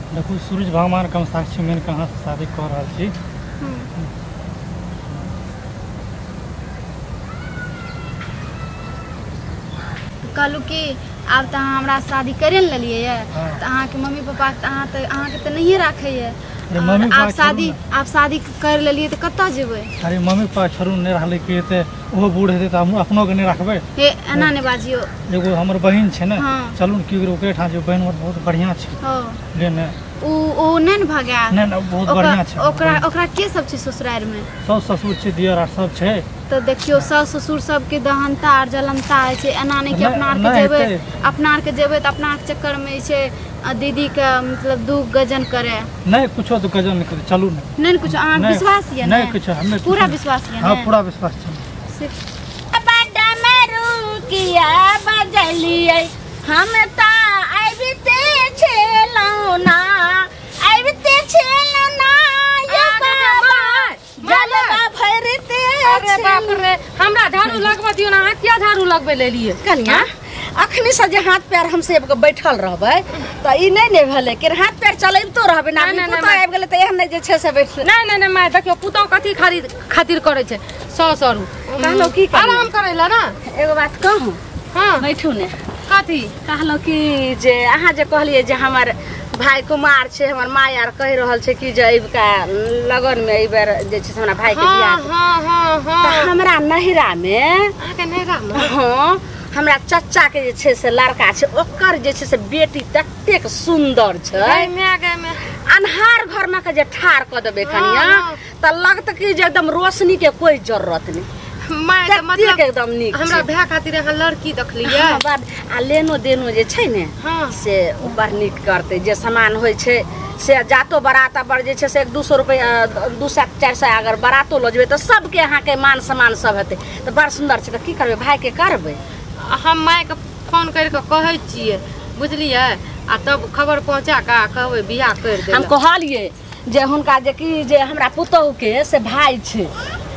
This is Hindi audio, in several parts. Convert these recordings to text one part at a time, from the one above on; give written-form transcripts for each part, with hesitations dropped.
देखो सूरज भगवान कम साक्षी में कहाँ से शादी कर रहा छी। कहलू कि आब तो हमरा शादी करे न लिए तो अहाँ के मम्मी पापा अहाँ के तो नहीं रखे है। आप शादी कर लिए तो कत्ता जेबे। अरे मम्मी पापा छोड़ू नहीं रहले कि ते वो बूढ़ हेते त हम अपनो के नहीं रखबे। हे एना ने बाजियो। एगो हमर बहिन छै न चलू न कि ओकरे ठां जे बहिन बहुत बढ़िया छै। हां लेने ओ नहीं भागा नहीं बहुत बढ़िया छै। ओकरा के सब छै ससुराल में। सब ससुर छै दियर आर सब छै। तो देखियो सास ससुर सब के दहनता और जलनता है छै। एना नहीं कि अपना आर के जेबे तो अपना के चक्कर में छै दीदी का मतलब दू गजन करे नहीं कुछ तो गजन नहीं करे। चलू नहीं कुछ अहाँ विश्वास है नहीं कुछ हमें पूरा विश्वास है। हां पूरा विश्वास छै। बड़ा मरू किया बजलिए हम ता आबिते छेलौ ना आबिते छेलौ ना ये बाबा जलवा भरते। अरे बाप रे हमरा झाड़ू लगवा दियो ना। क्या झाड़ू लगबे ले लिए कन्या अखनी से जे हाथ पैर हम से बैठल रहबे त ई नहीं भेले कि हाथ पैर चलैबतो रहबे ना। पुता आबि गेले त एहन नहीं जे छै से बैठ नहीं माय देखियो पुतौ कथी खातिर करे छै 100 रु कहलो की आराम करेला ना। एगो बात कहूं हां बैठू ने कथी कहलो कि जे अहाँ जे कहलिए जे हमर भाई कुमार छे हमर माय यार कह रहल छे कि जे इबका लगन में इबर जे छे हमरा भाई के बियाह। हां हमरा नहिरा में आके नहिरा में हां हमरा चाचा के जे छे से लड़का छे ओकर जे छे से बेटी ततेक सुंदर छे में अनहार घर में के जे ठार क देबे कनिया त लगत कि जे एकदम रोशनी के कोई जरूरत नहीं। माय मतलब एकदम नीक हमरा भैया खातिर अहाँ लड़की देखलिए बाद आ लेनो देनो जे छै ने से ऊपर नीक करते जे सामान होय छै से जातो बराता पर जे छै से 200 रुपया 200-400 अगर बरातो ल जेबे त सबके अहाँ के मान सम्मान सब हेते त बड़ सुंदर छै त की करबे भाई के करबे। हम माय के फोन कर के कहै छिए बुझलिए आ तब खबर पहुंचा का कहबे बियाह कर दे। हम कहलिए जे हुनका जे कि जे हमरा पुतौ के से भाई छै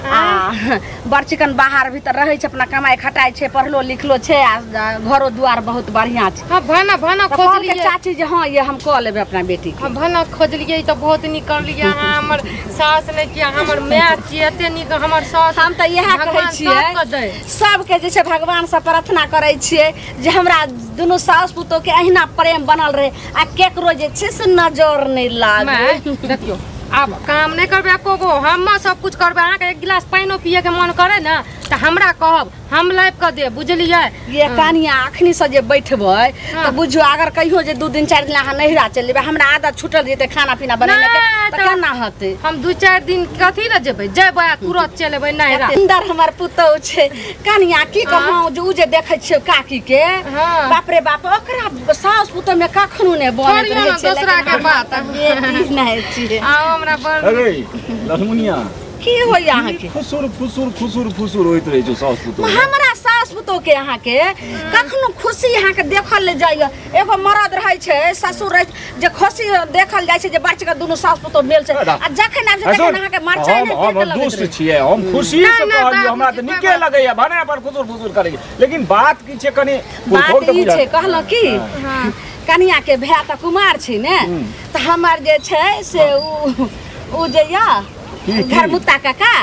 बड़ चिकन बाहर भीतर रहे छै अपना कमाई खटाई छै पढ़लो लिखलो छै आ घरो द्वार बहुत बढ़िया छै। हां भाना खोजलिए चाची जे हां ये हम कह लेबे अपना बेटी के। हां भाना खोजलिए त बहुत निक करलिए। हमर सास ने कि हमर माय छी एते निक हमर सास हम त इहा कहै छियै सब के जे छै भगवान से प्रार्थना करै छियै जे हमरा दुनु सास पुतो के अहिना प्रेम बनल रहे आ केकरो जे छै से नजर नहीं लागे। देखियो अब काम नहीं करबे एको हम सब कुछ करबे। अहाँ के एक गिलास पानी पिए के मन करे ना त हमरा कहब हम लाइब क दे बुझलिए। ये कनिया अखनी से जे बैठबै त बुझियो अगर कहियो जे 2 दिन 4 दिन अहाँ नहिरा चल जेबे हमरा आदत छूटल जेते खाना पीना बनाने के त केना होते। हम 2-4 दिन कथी ल जेबे जेबे तुरंत चलेबे नहिरा। सुंदर हमर पुतौ छै कनिया की कहौ जे उ जे देखै छियो काकी के बाप रे बाप ओकरा सास पुतौ में कखनो ने बनत रहे छै दूसरा के बात बेटी नहीं छै। हमरा बड़ अरे लक्ष्मणिया की होय अहाँ के खुसुर होइत रहे छै सास पुतौ। हमरा सास पुतौ के अहाँ के कखनो खुशी अहाँ के देखल ले जाय। एगो मरद रहै छै ससुर रहे जे खुशी देखल जाय छै जे बच्चा के दुनु सास पुतौ मेल छै आ जखन आब जखन अहाँ के मरचाई नहीं हम दोस्त छियै हम खुशी से कहलियो हमरा त निके लगैया भने पर खुसुर करै लेकिन बात की छै कनी बात ई छै कहलो की कनिया के भैया त कुमार छै ने त हमर जे छै से उ जे या घर मुत्ता काका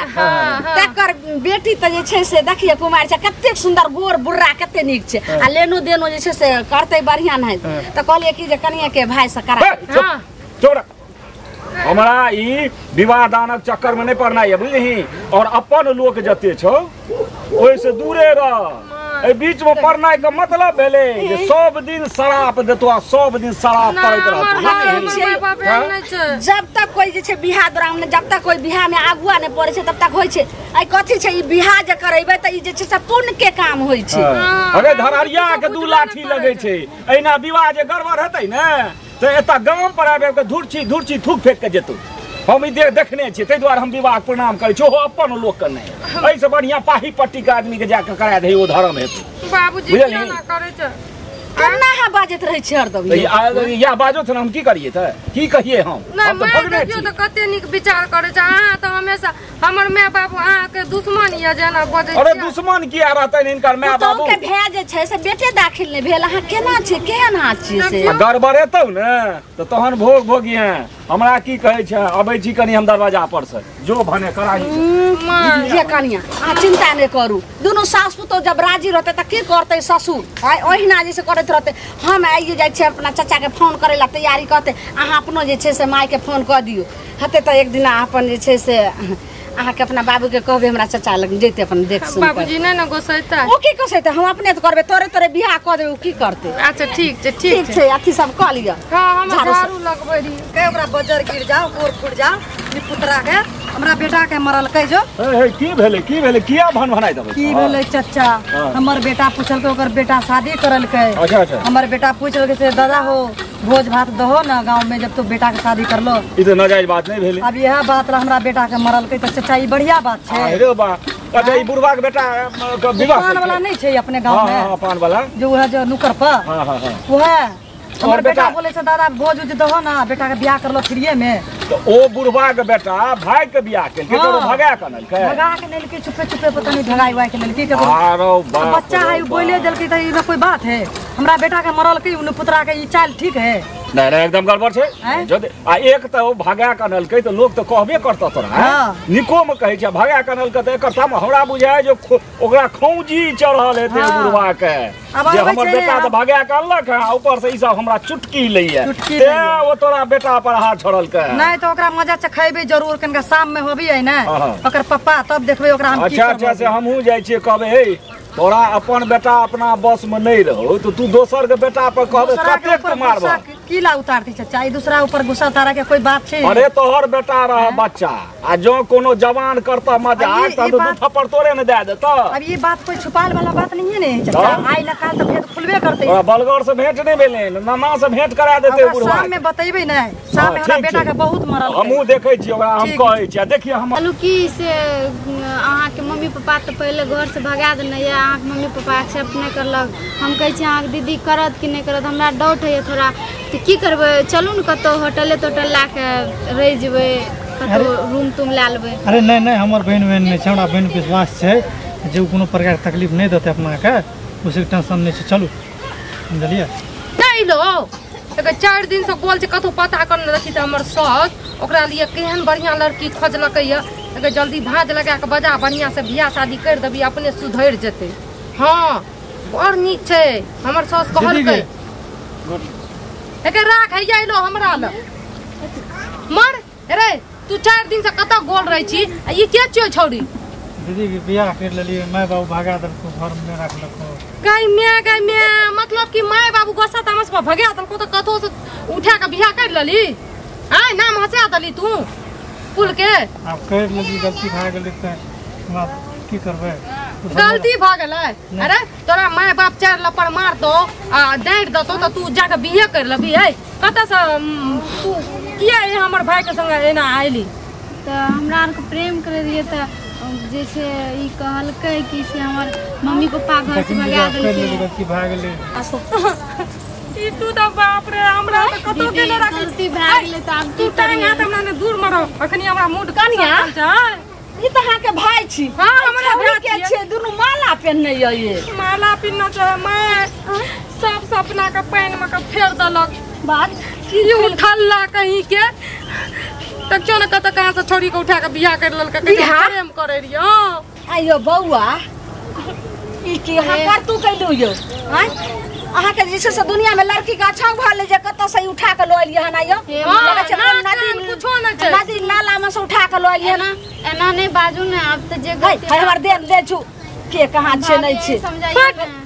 तकर बेटी त जे छै से देखिए कुमार छै कते सुंदर गोर बुर्रा कते नीक छै आ लेनो देनो जे छै से करते बढ़िया नहीं त कहलिए कि जे कनिया के भाई से करा। छोड़ हमरा ई विवाह दानक चक्कर में नहीं पड़ना है बुझली और अपन लोक जते छौ ओइ से दूरे रह। ए बीच में पड़ना के मतलब भेले जे सब दिन शराब देतो सब दिन शराब करैत रहतो। जब तक कोई जे छै बियाह दौरान जब तक कोई बियाह में आगुआ नहीं पड़े छै तब तक होय छै। आई कथी छै ई बियाह जे करैबे त ई जे छै से पुण्य के काम होय छै। अरे धरहरिया के 2 लाठी लगे छै एना विवाह जे गड़बड़ हेतै ने त एता गांव पर आबे के धुरची थूक फेंक के जेतौ। हम ई देखने छी तै द्वारा हम विवाह प्रणाम करै छी हो अपन लोक के नहीं ऐसे बढ़िया पाही पट्टी के आदमी के जाके करा दे ओ धर्म हेतु बाबूजी क्या ना करे छ। केना है बाजत रहे छै हरदम या बाजो थे हम की करिए थे की कहिए हम नहीं तो मैं भगने देखियो तो कते निक विचार करे छ अहाँ तो हमेशा हमर माय बाप अहाँ के दुश्मन ये जेना बजे अरे दुश्मन किया रहते इनकर माय बाबू के भए जे छै से बेटे दाखिल नहि भेल अहाँ केना छै केहन हाथ छियै से गड़बड़ेतौ ने तो तहन भोग भोगिए हमरा की कहे छै अबै छी कनी हम दरवाजा पर से जो भने कराई जे कनिया अहाँ चिंता नहि करू दुनू सास पुतौह जब राजी रहते त की करते ससुर आइ ओहिना जे से करैत रहते हम आइए जाइ छै अपना चाचा के फोन करे ला तैयारी करते अहाँ अपनो जे छै से माय के फोन कर दियो हते त एक दिन अपन जे छै से अहाँ के अपना बाबू के कहबे हमरा चाचा लग जेते अपन देख सुन बाबूजी नै न गोसैता ओ की कसैते हम अपने त करबे तोरे बियाह क देबे की करते अच्छा ठीक छै अथी सब क लिया हां हम झाड़ू लगबै री के ओकरा बजर गिर जाओ गोर फुट जाओ ई पुतरा के हमरा बेटा के मरल कह जो की भेले किया भन भनाई देबै की भेले चाचा हमर बेटा पूछल के ओकर बेटा शादी करल के अच्छा हमर बेटा पूछल के से दादा हो भोज भात दहो ना गांव में जब तू बेटा के शादी करलो ई तो नाजायज बात नहीं भेले अब यह बात हमरा बेटा के मरल के त चाचा ई बढ़िया बात छै अरे बा अच्छा ई बुढ़वा के बेटा के विवाह पान वाला नहीं छै अपने गांव में हां पान वाला जो है जो नुकर पर हां हां हां वो है हमर बेटा बोले से दादा भोज उज दहो ना बेटा के बियाह करलो फ्रीए में तो ओ बुढ़वा के बेटा भाई के बियाह के तो भगा कनल के भगा के लेल के चुपे चुपे पता नहीं भगाई वाई के लेल की के आरो बाप बच्चा है बोले जल के त ई कोई बात है हमरा बेटा के मरल के उन पुतरा के ई चाल ठीक है नहीं नहीं एकदम गड़बड़ छै जो आ एक त ओ भगा कनल के तो लोग तो कहबे करता तोरा निको में कहै छै भगा कनल के त एकर तम हमरा बुझाय जो ओकरा खौजी चढ़ल हेते बुढ़वा के जे हमर बेटा तो भगा कनलक है ऊपर से ई सब हमरा चुटकी लइए ते ओ तोरा बेटा पर हाथ छोड़ल के नहीं तो ओकरा मजा चखेबे जरूर कनका शाम में होबी है ना ओकर पप्पा तब देखबे ओकरा हम की अच्छा से हमहू जाय छी कहबे हे तोरा अपन बेटा अपना बस में नहीं रहो तो तू दोसर के बेटा पर कहबे कते के मारबा की ला उतारती चाचा ई दूसरा ऊपर गुस्सा तारा के कोई बात छै अरे तोहर बेटा रह बच्चा आ जो कोनो जवान करता मजाक त दू थप्पड़ तोरे न दे देता अब ये बात कोई छुपाल वाला बात नहीं है ने चाचा आई ना काल तो भेद खुलबे करते तोरा बलगौर से भेंट नहीं भेले नाना से भेंट करा देते बुढ़वा शाम में बतेबे ना शाम में हमरा बेटा के बहुत मरल हमहू देखै छी ओकरा हम कहै छी देखिए हम चलू की से अहाँ के मम्मी पापा तो पहले घर से भगा देने या अहाँ के मम्मी पापा एक्सेप्ट नहीं करलक हम कहै छी अहाँ के दीदी करत कि नहीं करत हमरा डाउट है थोड़ा तो की करबे चलू न कतो होटल ला के रह जेबे कतो रूम तुम ला लेबे अरे नहीं हमर बहन नहीं छै हमरा बहन विश्वास छै जे कोनो प्रकार के तकलीफ नहीं देते अपना के उसे टेंशन नहीं छै चलू बुझलिए नहीं लो एकर 4 दिन से बोल छै कतो पता करने रखी त हमर सास ओकरा लिए केहन बढ़िया लड़की खोजलकै य एकर जल्दी भाज लगा के बजा बढ़िया से बियाह शादी कर देबी अपने सुधर जेते हां बड़ नीक छै हमर सास कहलकै एकर राख है जाइलो हमरा ल मर रे तू 4 दिन से कत गोल रही छी आ ई के छियो छौरी दीदी के बियाह कर लेलिए माय बाबू भगा देलको घर में रखलको गाय में मतलब कि माय बाबू गोसा तामस पर भगा देलको त कतो से उठा के बियाह कर लेली हां नाम हंसा देली तू पुल के आप कर लेली गलती भा गेल त हम की करबे गलती भ गेलै अरे तोरा माय बाप 4 लपड़ मार दो आ डांट दतो त तू जाके बियाह कर लेबी है कत से तू किया हमर भाई के संग एना आइली त हमरा आर के प्रेम करे रहिए त जैसे ई कहलकै कि से हमर मम्मी पापा घर से भगा देलकै गलती भा गेलै ई तू त बाप रे हमरा त कतो के न राखी गलती भा गेलै त अब तू टांग हाथ हमरा ने दूर मारो अखनी हमरा मूड कनिया छै ई त अहाँ के भाई छी हां हमरा भाई के छै दुनु माला पहनने ये माला पिन्ना छै मैं सब सपना के पानी में के फेर दलक बात की उठल्ला कहीं के तक चो न कत कहां से छोरी के उठा के बियाह कर ललका के प्रेम करे रियो आइयो बौआ ई की अहाँ कर तू कैलू यो हैं अहाँ के जैसे से दुनिया में लड़की का अच्छा भाले जे कत से उठा के लो एलिए हना यो लगे छै नाती कुछो न छै नाती नाला में से उठा के लो एलिए ना एना नहीं बाजू ने अब त जे है हमर दे छु के कहां छै नहीं छै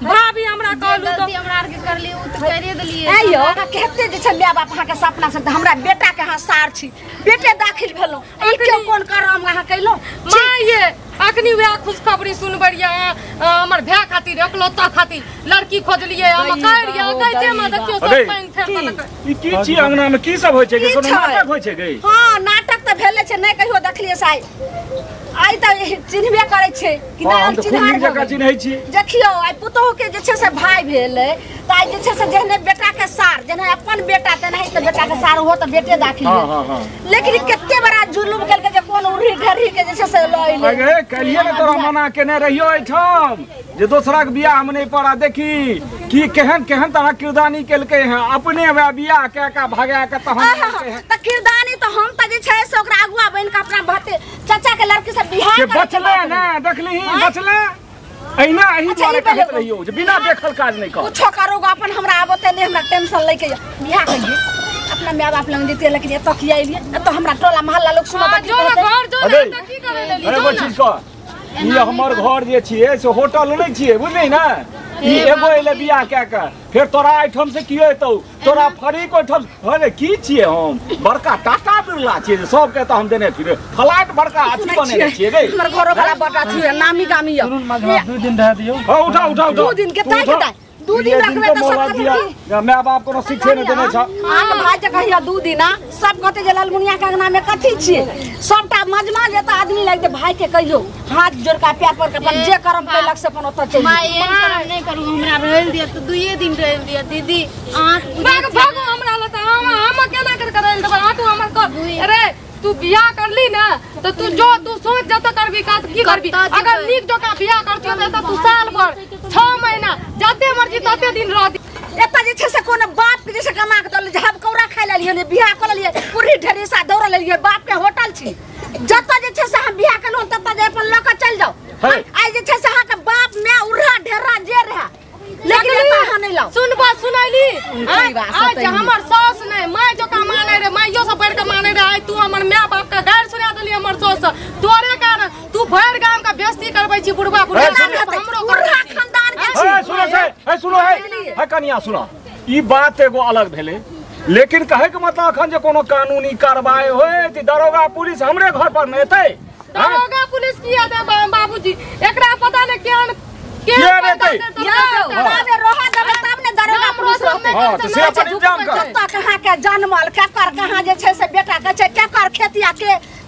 भाभी हमरा कहलू तो हमरा आर के करली उ त करिए देलिए आइयो कहते जे छै माय बाप अहाँ के सपना से हमरा बेटा के अहाँ सार छी बेटे दाखिल भेलो ई के कोन करम अहाँ कैलो मां ये अखनी वे खुशखबरी सुनबरिया हमर भाई खातिर रखलो त खातिर लड़की खोजलिए हम करिया कहते में देखियो सब पानी फेर देलक ई की छी अंगना में की सब होय छै कोनो नाटक होय छै गई हां नाटक त भेले छै नहीं कहियो देखलिए साई आई त चिन्हबे करै छै कि हाँ, ना हम तो खूब जगह चिन्है छी। देखियो आई पुतोह के जे छै से भाई भेलै त आई जे छै से जेहने बेटा के सार जेहने अपन बेटा तेनाही त बेटा के सार हो त बेटे दाखिल हाँ। लेकिन केते बड़ा जुलुम केलके जे कोन उड़ी ढरी के जे छै से लइले अगे कलिए ने तोरा मना केने रहियो एठाम जे दोसरा के बियाह में नहीं पड़ा देखी कि केहन केहन तरह किरदानी केलकै हैं अपने वे बियाह के का भागा के तहन त किरदानी त हम त जे छै से ओकरा अगुआ बन के अपना भते चाचा के लड़की से बियाह के करे बचले ना देखली बचले अहिना अही द्वारे कहत रहियो जे बिना देखल काज नहीं कर कुछो करोगे अपन हमरा आबते नहीं हमरा टेंशन लेके बियाह करिए अपना माय बाप लंग देते लेकिन एत किया एलिए एत हमरा टोला मोहल्ला लोग सुनो जो घर जो अरे त की करे लेली अरे जो वो ना चीज का ये हमर घर जे छिए से होटल नहीं छिए बुझली ना ई एगो एले बियाह के फिर तोरा आइटम से की होतौ तोरा फरीक ओइठम अरे की छिए हम बड़का टाटा बिरला छिए सब के त हम देने फिर फ्लैट बड़का अथी बने छिए रे हमर घरो वाला बड़ा थी नामी गामी है सुन माँ 2 दिन रह दियो। उठा 2 दिन के ताई के 2 दिन रखबे त सब दिया माय बाप कोनो शिक्षे नहीं देने छ आके भाई के कहिया 2 दिन सब कहते जे लालमुनिया के अंगना में कथी छिए सबटा मजमा जेता आदमी लाग दे भाई के कहियो हाथ जोड़ के पैर पर के अपन जे करम कैलक से अपन ओत चल माय एहन करम नहीं करू हमरा रहल दिया तो 2 दिन रहल दिया दीदी आंख भागो हमरा ल त हम केना कर करल देब तू हमर को अरे तू बियाह करली ना तो तू सोच जत करबी का की करबी अगर नीक जका बियाह करती त तू साल भर 6 महीना जते मर्जी तते दिन रह एता जे छै से कोनो बाप के जैसे कमा के दल जब कौरा खाय लेलिए ने बियाह कर लेलिए पूरी ढेरी सा दौड़ लेलिए बाप के होटल छी जत जे छै से हम बियाह करलो तत जे अपन लक चल जाओ आई जे छै से हा के बाप में उड़ा ढेरा जे रहा लेकिन एता नहीं लाओ सुन बात सुनैली आज हमर सास नहीं माय जका माने रे माइयो से बढ़ के माने रे आई तू हमर माय बाप का गार सुना देली हमर सास तोरे कारण तू भर गांव का बेइज्जती करबै छी बुढ़वा हमरो खानदान के सुनो है कनिया सुनो ई बात एगो अलग भेले लेकिन कहे के मतलब अखन जे कोनो कानूनी कार्रवाई होय त दरोगा पुलिस हमरे घर पर न एतै दरोगा पुलिस किया दे बाबूजी एकरा पता नहीं केहन के रहतै तबे रोहा देबे तब ने दरोगा पुलिस रहतै हां त से अपन इंतजाम कर जत्ता कहां के जन्मल केकर कहां जे छै से बेटा के छै केकर खेतिया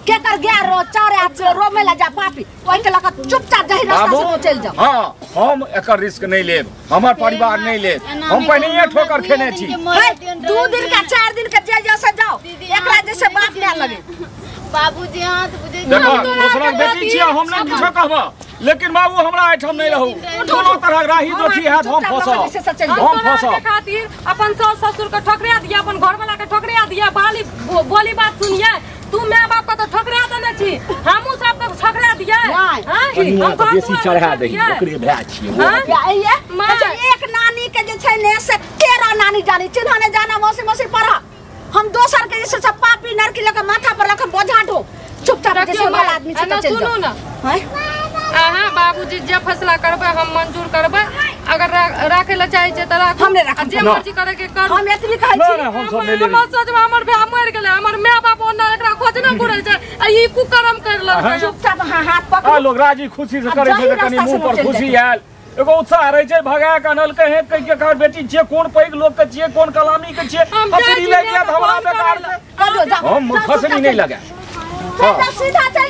केकर गैर रो चारे रोमे ला जा पापी ओइ के लक चुपचाप जही रास्ता से चल जाओ हां हम एकर रिस्क नहीं लेब हमर परिवार नहीं लेब हम पहिने ठोकर खेने छी 2 दिन का 4 दिन के जे जैसे जाओ एकरा जैसे बाप ना लगे बाबूजी हाथ बुझे देखो दूसरा बेटी छिया हम नहीं किछो कहबा लेकिन बाबू हमरा आइठम नहीं रहू कोनो तरह राही दोठी हैत हम फसब खातिर अपन सास ससुर के ठोकरिया दिया अपन घर वाला के ठोकरिया दिया बोली बात सुनिए तू माय बाप का तो ठोकरिया देने छी हमहु सब के ठोकरिया दिया हम बेसी चढ़ा दही ओकरे भै छिए अच्छा एक नानी के जे छै ने से 13 नानी जानी चिन्ह ने जाना मौसी पढ़ा हम दोसर के जैसे सब पापी नरकी लेके माथा पर रख बोझा ढो चुपचाप जैसे वाला आदमी छै चल सुनो ना हां बाबूजी जे फैसला करबे हम मंजूर करबे अगर राखे ला चाहे छै त राख हमने राख जे मर्जी करे के कर हम एतनी कहै छी हम सब ले हम सोच हमर भाई मर गेले हमर माय बाप ओना एकरा खोज न करे छै ई कुकर्म कर ल चुपचाप हाथ पकड़ लोग राजी खुशी से करे छै कनी मुंह पर खुशी आयल एगो उत्साह रहे छै भगा के अनल कहे के कहर बेटी छिए कोन पैग लोग के छिए कोन कलामी के छिए फसली ले गया हमरा बेकार कर दो जा हम फसली नहीं लगा सीधा चल